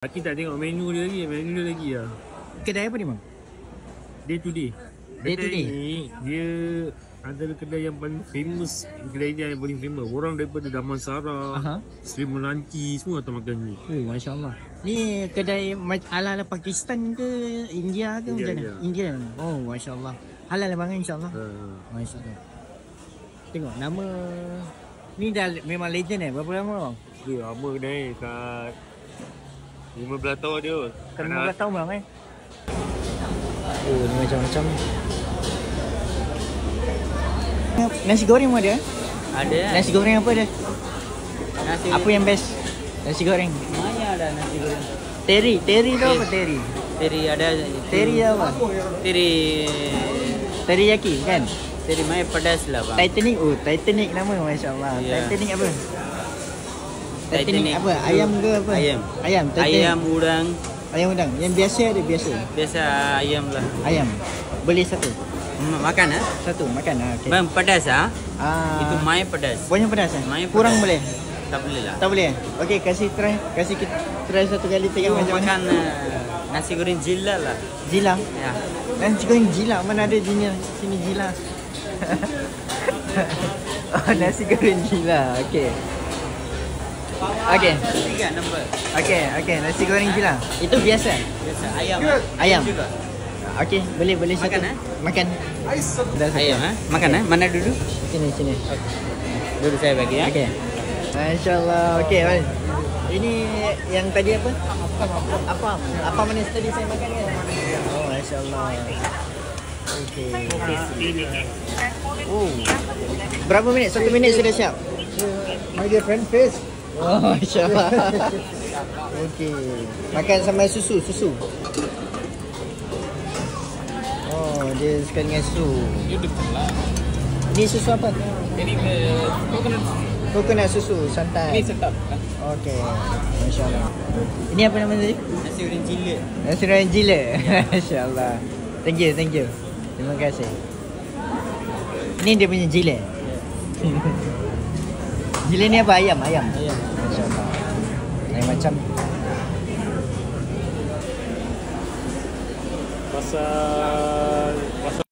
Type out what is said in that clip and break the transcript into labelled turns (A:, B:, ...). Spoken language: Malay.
A: Aki tak tengok menu dia lagi lah.
B: Kedai apa ni bang?
A: Day to day.
B: Day to day?
A: Ni, dia antara kedai yang paling famous. Kedai dia yang paling famous. Orang daripada Damansara, Sri Melanci, semua datang makan ni.
B: Masya Allah. Ni kedai ala-ala Pakistan ke India ke macam mana? India. Oh Masya Allah. Halal bang insyaAllah. Masya Allah. Tengok nama. Ni dah memang legend Berapa lama bang?
A: Dia lama kedai kat 15 tahun dia.
B: Kan 15 tahun bang Oh ni macam-macam. Nasi goreng ada?
C: Ada.
B: Nasi goreng apa ada?
C: Nasi
B: apa yang best? Nasi goreng.
C: Mana ada nasi goreng?
B: Teri tu apa teri?
C: Teri ada.
B: Teri apa? Teriyaki kan?
C: Teri mai pedas lah bang.
B: Titanic. Oh Titanic nama masya-Allah.
C: Yeah.
B: Titanic apa? Titanic apa? Ayam ke apa?
C: Ayam.
B: Ayam.
C: Ayam udang.
B: Ayam udang. Yang biasa ada biasa.
C: Biasa ayam lah.
B: Ayam. Beli satu.
C: Makan
B: Satu makan okey.
C: Bang pedas Itu
B: Ah.
C: mai pedas.
B: Banyak pedas
C: Mai
B: Kurang
C: pedas.
B: boleh?
C: Tak boleh lah.
B: Tak boleh. Okey kasih kita try satu kali tengok macam mana.
C: Makan nasi goreng jila lah.
B: Jila.
C: Ya.
B: Nasi goreng jila mana ada sini jila. Oh, nasi goreng jila. Okey. Okey.
C: 3 nombor.
B: Okey, nasi goreng jila. Itu biasa.
C: Biasa ayam.
B: Ayam.
C: Juga.
B: Okey, boleh satu.
C: Makan,
B: Makan. Dah satu.
C: Ayam Makan Mana duduk?
B: Sini.
C: Duduk saya bagi ya.
B: Okey. Masya-Allah. Okey, baik. Ini yang tadi apa? Apa manis tadi saya makan kan? Oh, masya-Allah. Okey. Oh. Berapa minit? 1 minit sudah siap.
D: My dear friend, face.
B: Oh, masya-Allah. Okey. Makan sama susu. Oh, dia sekali dengan susu. Ini susu apa?
C: Ini
B: Coconut susu santai.
C: Ini sedap.
B: Okey. Masya-Allah. Ini apa nama tadi?
C: Nasi goreng jila.
B: Nasi goreng jila. Masya-Allah. Thank you. Terima kasih. Ini dia punya jila. Jila ni apa? Ayam. Masya-Allah. Lain macam.
A: Pasal